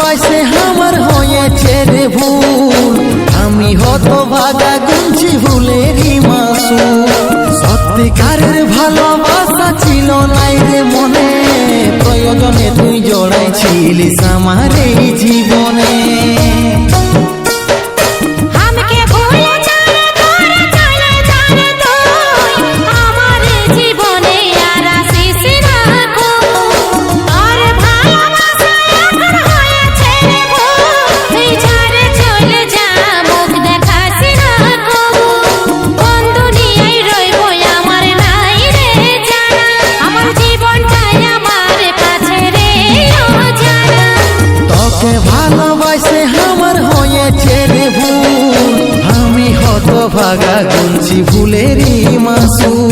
ভালোবাসে আমার হয়েছে রে ভুল, আমি হতভাগা গুনছি ভুলেরই মাসুল। সত্যিকারের ভালোবাসা ছিল নাই রে মনে, প্রয়োজনে তুই জড়াইছিলিস আমার এই জীবনে। ভালোবাসে আমার হয়েছে রে ভুল, আমি হতভাগা গুনছি ভুলেরই মাসুল।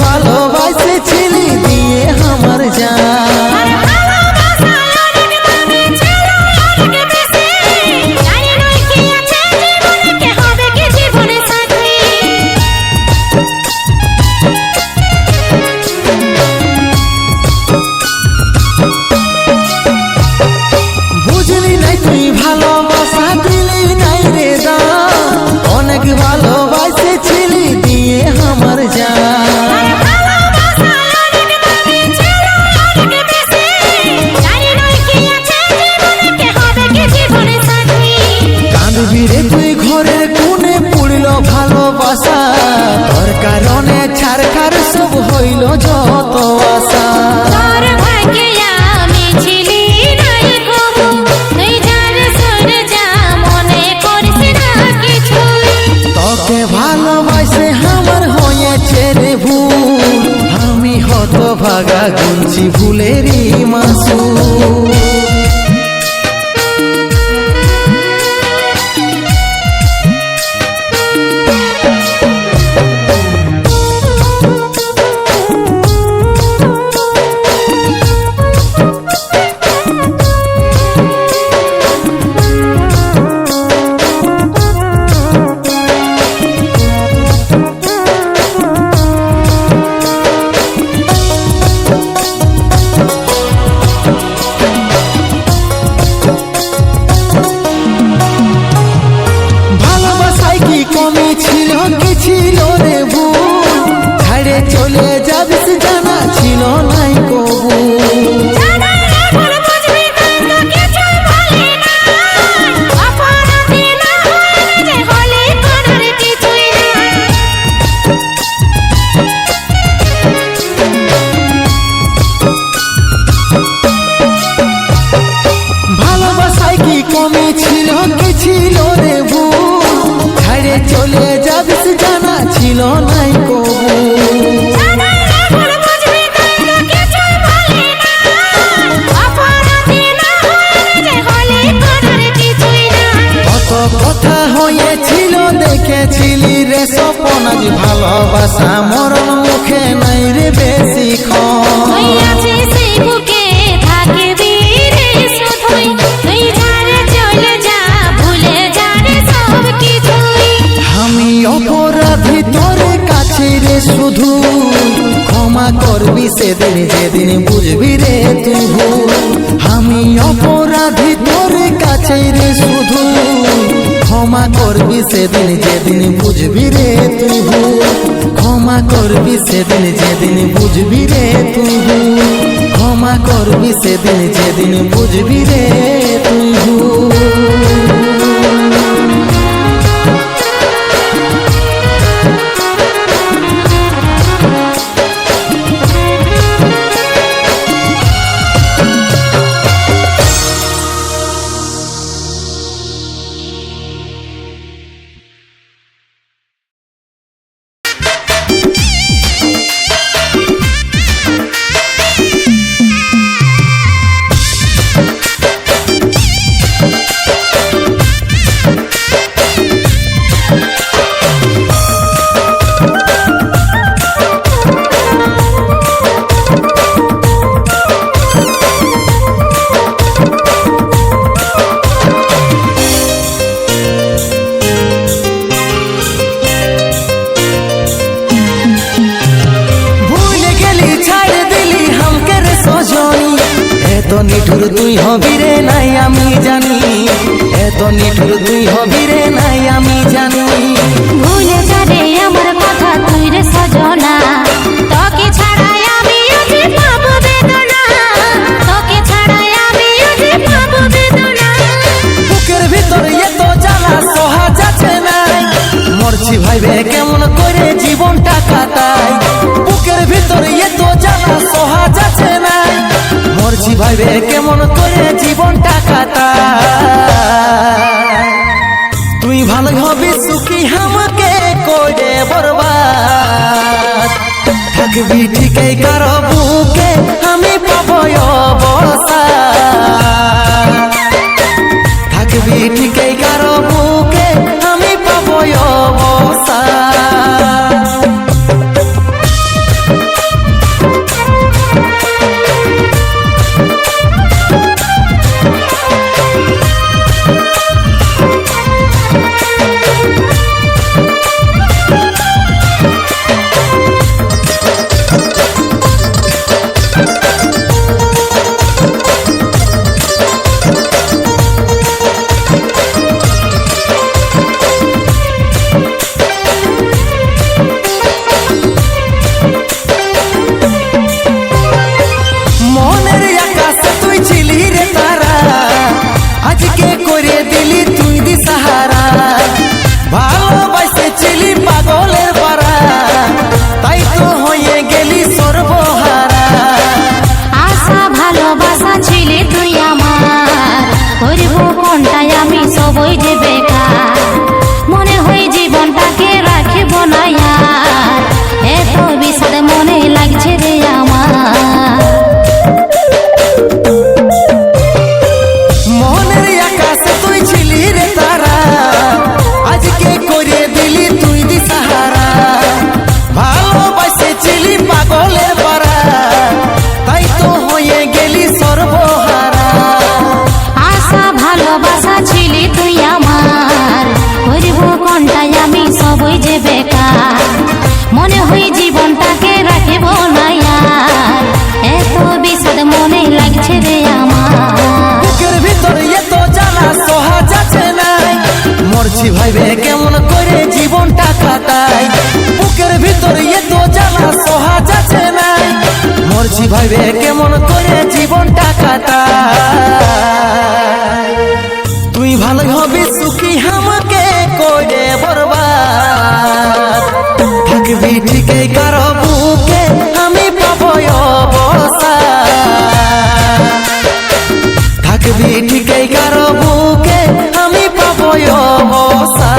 ভালোবাসেছিলি দিয়ে আমার জান, বুঝলি নাই তুই ভালোবাসা দিলি নাই রে দান, অনেক ভালোবাসেছিলি দিয়ে আমার জান। কাঁদবিরে তুই ঘরের কোণে পুড়ল ভালোবাসা, তোর কারণে ছাড়খার সব হইল যত আশা। তোকে ভালোবাসে আমার হয়েছে রে ভুল, আমি হতভাগা গুনছি ভুলেরই মাসুল। কমি ছিল কি ছিল রে ভুল, ছাড়ে চলে যাবিস জানা ছিল নাই কবু। ভালোবাসায় কি কমি ছিল কি ছিল রে ভুল, ছাড়ে চলে যাবিস জানা ছিল নাই কবু। কত কথা হয়েছিল দেখেছিলি রে স্বপন, আজ ভালোবাসা মরণ মুখে নাই রে বেশিক্ষণ। আমি অপরাধী তোর কাছে রে শুধু, ক্ষমা করবি সেদিন যেদিন বুঝবি রে তুই ভুল। আমি অপরাধী তোর কাছে রে শুধু, ক্ষমা করবি সেদিন যেদিন বুঝবি রে তুই ভুল। ক্ষমা করবি সেদিন যেদিন বুঝবি রে তুই ভুল, ক্ষমা করবি সেদিন যেদিন বুঝবি রে তুই ভুল। তুই হবি রে নাই আমি জানি, এত নিঠুর তুই হবি রে নাই আমি জানি। ভুলে যাবে আমার কথা তুই রে সজনা, তোকে ছাড়াই আমি যে পাবো বেদনা, তোকে ছাড়াই আমি যে পাবো বেদনা। বুকের ভিতর এত জ্বালা সহা যাচ্ছে নাই, মরছি ভাইবে কেমন করে জীবনটা কাটাই। বুকের ভিতর এত জ্বালা সহা যাচ্ছে নাই, মরছি ভাইবে কেমন করে জীবনটা কাটাই। তুই ভালো হবি সুখী আমাকে করে বরবাদ, থাকবি ঠিকই কারো বুকে আমি পাবো অবসাদ, থাকবি ঠিকই কারো বুকে আমি পাবো অবসাদ। আজকে করে দিলি তুই দিশাহারা, ভালোবাসে ছিলি পাগলের পারা, তাই তো হয়ে গেলি সর্বহারা। আশা ভালোবাসা ছিলি তুই আমার, করবো কোনটাই আমি সবই যে বেকার, মনে হয় জীবনটাকে রাখিব না আর, এত বিষাদ মনে লাগছে রে আমার। আজকে করে দিলি তুই দিশাহারা, ভালোবাসে ছিলি পাগলের পারা, তাই তো হয়ে গেলি সর্বহারা। আশা ভালোবাসা ছিলি তুই আমার, করবো কোনটাই আমি সবই যে বেকার, মনে হয় জীবনটাকে রাখিব না আর, এত বিষাদ মনে লাগছে রে আমার। বুকের ভিতর এত জ্বালা সহা যাচ্ছে নাই, মরছি ভাইবে কেমন করে জীবনটা কাটাই। বুকের ভিতর এত জ্বালা সহা যাচ্ছে নাই, মরছি ভাইবে কেমন করে জীবনটা কাটাই। তুই ভালো হবি সুখী আমাকে করে বরবাদ, থাকবি ঠিকই কারো বুকে আমি পাবো অবসাদ, থাকবি ঠিকই কারো বুকে আমি পাবো অবসাদ।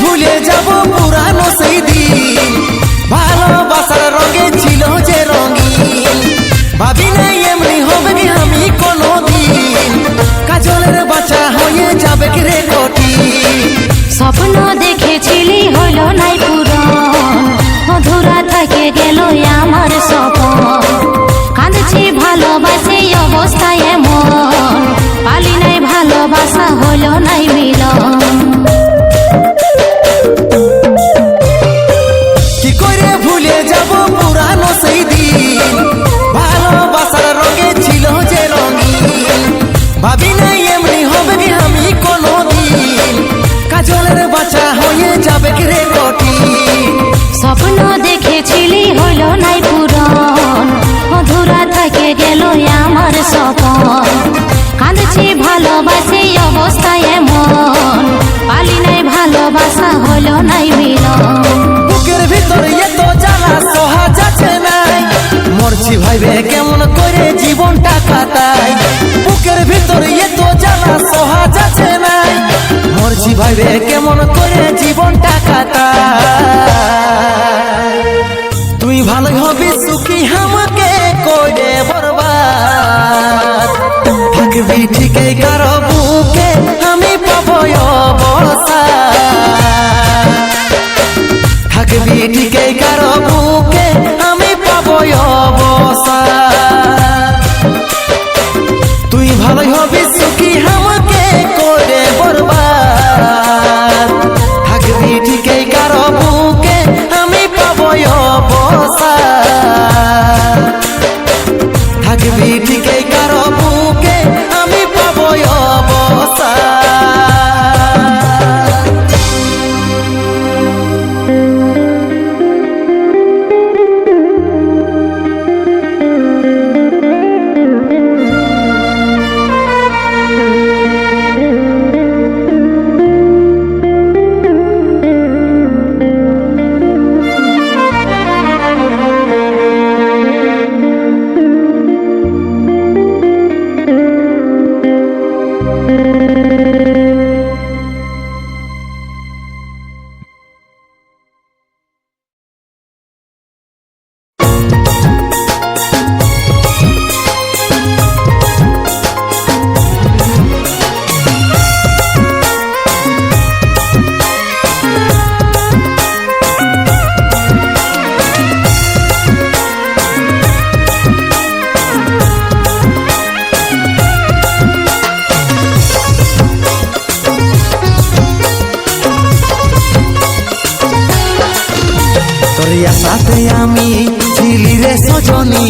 ভুলে যাব পুরানো সেই দিন, ভালোবাসার রঙে ছিল যে রঙিন, ভাবি নাই এমনি হবে কি আমি কোনোদিন, কাজলের বাচ্চা হয়ে যাবে কি রে কঠিন। স্বপ্ন দেখেছিলি হলো নাই পূরণ, অধুরা থেকে গেল আমার স্বপ্ন, কাঁদছি ভালোবাসে অবস্থায় এমন, পালি নাই ভালোবাসা হলো নাই মিলন। কি করে ভুলে যাব পুরানো সেই দিন, ভালোবাসার রঙে ছিল যে রঙিন, ভাবি নাই এমনি হবে কি আমি কোনোদিন, কাজলের বাচ্চা হয়ে যাবে কি রে কঠিন। স্বপ্ন দেখেছিলি হলো নাই পূরণ, অধুরা থেকে গেল আমার স্বপ্ন, কাঁদছি ভালোবাসে অবস্থায় এমন, পালি নাই ভালোবাসা হলো নাই মিলন। বুকের ভিতর এত জ্বালা সহা যাচ্ছে নাই, মরছি ভাইবে কেমন করে জীবনটা কাটাই। বুকের ভিতর এত জ্বালা সহা যাচ্ছে নাই, মরছি ভাইবে কেমন করে জীবনটা কাটাই। তুই ভালো হবি সুখী থাকবি ঠিকই কারো বুকে আমি পাবো অবসর। সাথে আমি ছিলি রে সজনী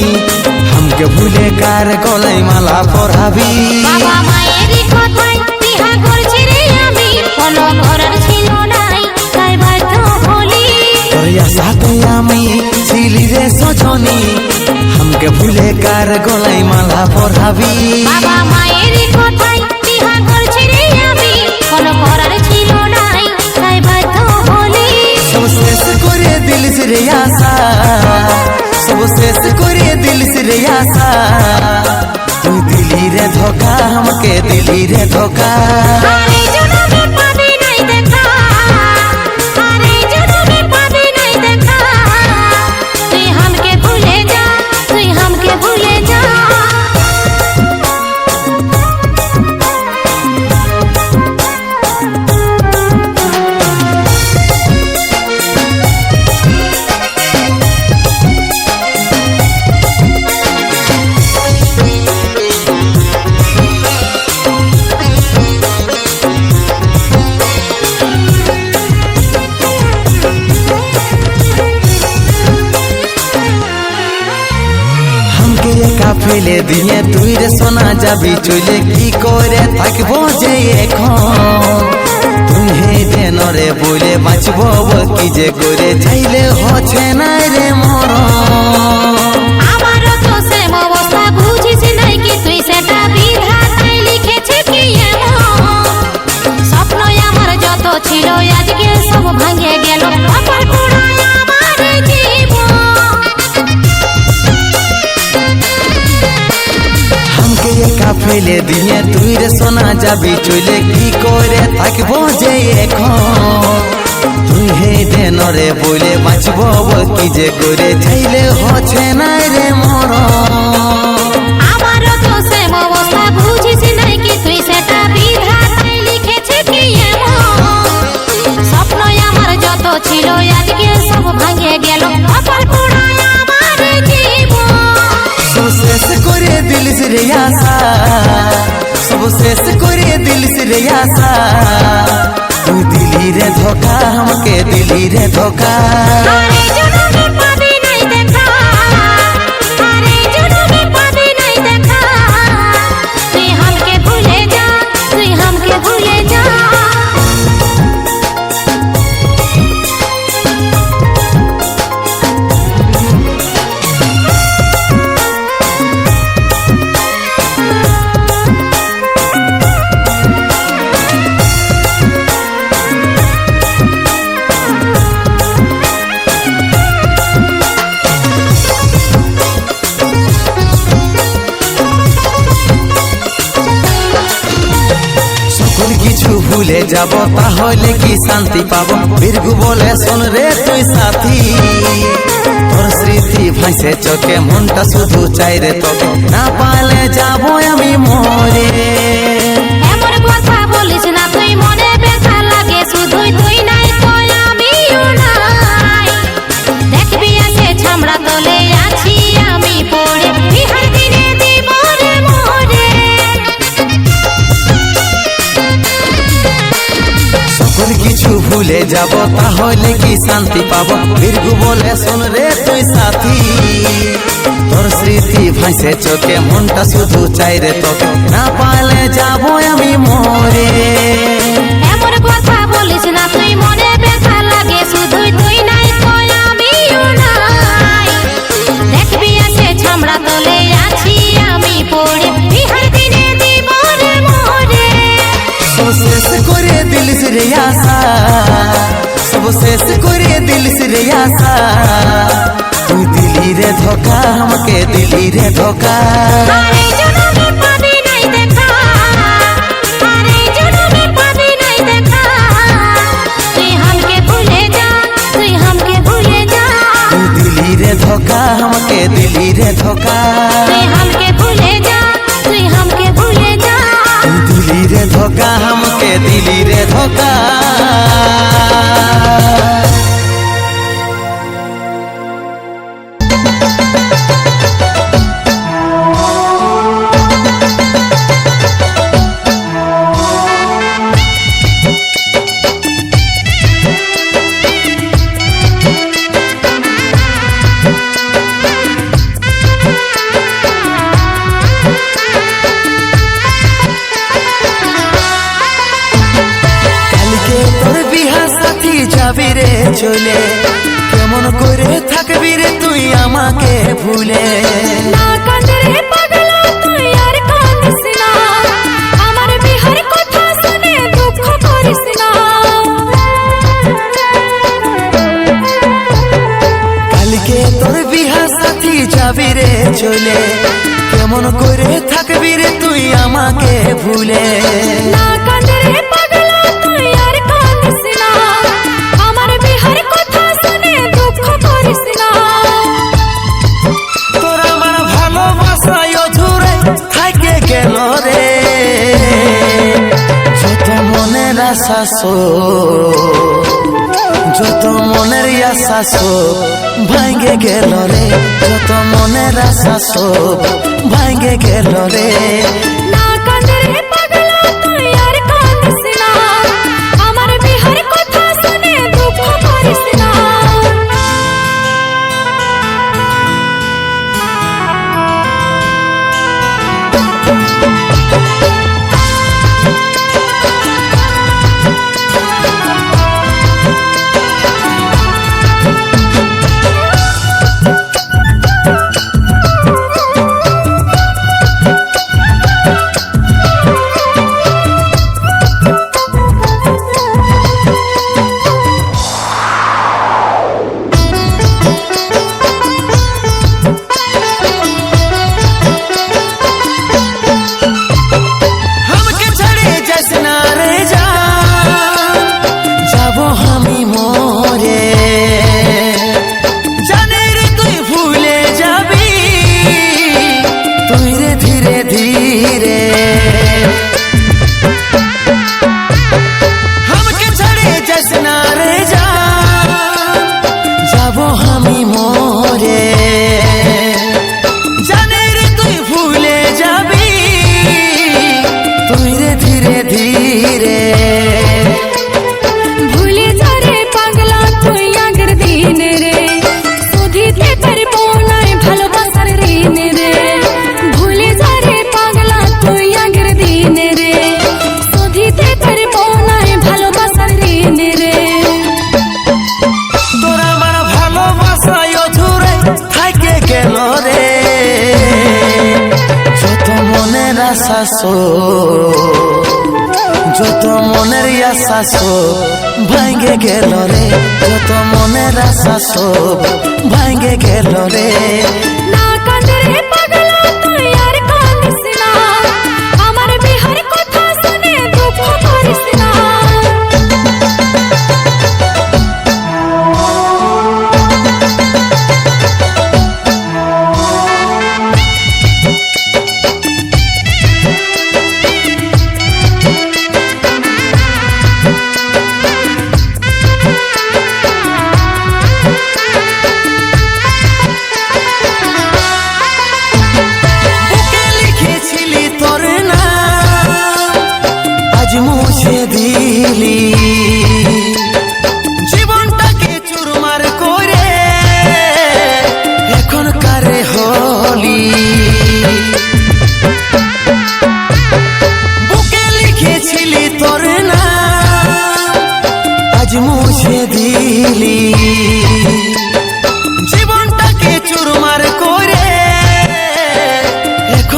हमके ভুলে কার গলায় মালা পরাবি। বাবা মায়েরই কথায় বিহা করছি রে আমি, কোনো করার ছিল নাই তাই বাধ্য হলি। তোরিয়া সাথে আমি ছিলি রে সজনী हमके ভুলে কার গলায় মালা পরাবি। বাবা মায়েরই কথায় বিহা করছি রে আমি, কোনো করার ছিল নাই তাই বাধ্য হলি। सब शेष करे दिल से रे आशा, सब शेष करे दिल से रे आशा। तू दिली रे धोखा हमके दिली रे धोखा। আরে জনমে পাবি নাই দেখা, আরে জনমে পাবি নাই দেখা। তুই हमके ভুলে যা, তুই हमके ভুলে যা। ফেলে দিয়ে তুই রে সোনা যাবি চলে কি করে থাকবো যে এখন। তুই হেঁটে নরে বলে বাঁচবো কি যে করে চাইলে হচ্ছে না রে মরণ। আমারও তো সেম অবস্থা, বুঝিস নাই কি তুই সেটা বিধাতাই লিখেছে কি এমন। স্বপ্ন আমার যত ছিল আজকে সব ভাঙে গেল, কপাল পোড়ায় আমার জীবন। हमके একা ফেলে দিয়ে তুই রে সোনা যাবি চলে কি করে থাকবো যে এখন। তুই হেঁটে নরে বলে বাঁচবো কি যে করে চাইলে হচ্ছে না রে মরণ। আমারও তো সেম অবস্থা, বুঝিস নাই কি তুই সেটা বিধাতাই লিখেছে কি এমন। স্বপ্ন আমার যত ছিল আজকে সব ভাঙে গেল, কপাল পোড়ায় আমার জীবন। सब शेष करे दिल से रे आशा, सब शेष करे दिल से रे आशा। तू दिली रे धोखा हमके दिली रे धोखा। আরে জনমে পাবি নাই দেখা, আরে জনমে পাবি নাই দেখা। তুই हमके ভুলে যা, তুই हमके ভুলে যা। সকল কিছু ভুলে যাব তাহলে কি শান্তি পাবো। বীরগু বলে শোন রে তুই সাথী, তোর স্মৃতি ভাসে চোখে মনটা শুধু চাই রে তোকে, না পালে যাবো আমি মরে। এমন কথা বলিস না তুই, মনে ব্যথা লাগে শুধুই তুই নাই তো আমিও নাই। দেখবি আছে ছামড়া তলে আছি আমি পড়ে, বিহার দিনে দিব রে মরে। সকল কিছু ভুলে ভুলে যাব তাহলে কি শান্তি পাবো? ভৃগু বলে শোন রে তুই সাথী, তোর স্মৃতি ভাসে চোখে, মনটা শুধু চাই রে তোকে, না পালে যাবো আমি মরে। এমন কথা বলিস না তুই, মনে ব্যথা লাগে শুধুই, তুই নাই তো আমিও নাই। দেখবি আছে ছামড়া তলে আছি আমি পড়ে, বিহার দিনে দিব রে মোরে। সব শেষ করে দিলিস রে আশা, সব শেষ করে দিলিস রে আশা, তুই দিলি রে ধোকা, আমাকে দিলি রে ধোকা। আরে জনমে পাবি নাই দেখা, আরে জনমে পাবি নাই দেখা। তুই हमके ভুলে যা, তুই हमके ভুলে যা। তুই দিলি রে ধোকা, আমাকে দিলি রে ধোকা। তুই हमके ভুলে যা, তুই हमके ভুলে যা। তুই দিলি রে ধোকা, আমাকে দিলি রে ধোকা। যাবি রে চলে, কেমন করে থাকবি রে তুই আমাকে ভুলে? না কাঁদে রে পাগলা তুই আর কাঁদিস না, আমার বিহার কথা শুনে দুঃখ করিস না। কালকে তোর বিহা সাথী যাবি রে চলে, কেমন করে থাকবি রে তুই আমাকে ভুলে? না কাঁদে রে পাগলা তুই আর কাঁদিস না, আমার বিহার কথা শুনে দুঃখ করিস না। তোর আমার ভালোবাসা অধুরে থাকে গেল রে, যত মনের আশা যত মনের আশা সব ভাঙে গেল রে, যত মনের আশা সব ভাঙে গেল রে। না কাঁদে রে পাগলা তুই আর কাঁদিস না, আমার বিহার কথা শুনে দুঃখ করিস না। যত মনের আশা সব ভাঙে গেল রে, যত মনের আশা সব ভাঙে গেল রে। না কাঁদে রে পাগলা তুই আর কাঁদিস না, আমার বিহার কথা শুনে দুঃখ করিস না।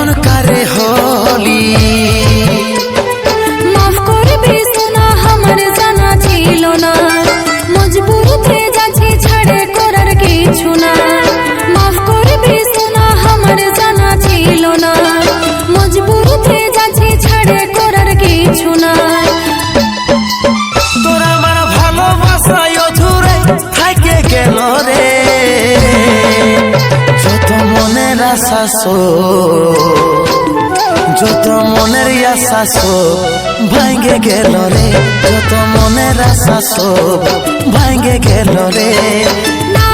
এখন কারে হলি মাফ করবি সোনা আমার জানা ছিল না মজবুরিতে যাচ্ছি ছাড়ে করার কিছু না মাফ করবি সোনা আমার জানা ছিল না মজবুরিতে যাচ্ছি ছাড়ে করার কিছু না তোর আমার ভালোবাসায় অধুরে থাকে গেল রে যত মনের আশা যত মনের আশা ভাঙ্গে গেল রে যত মনের আশা ভাঙ্গে গেল রে না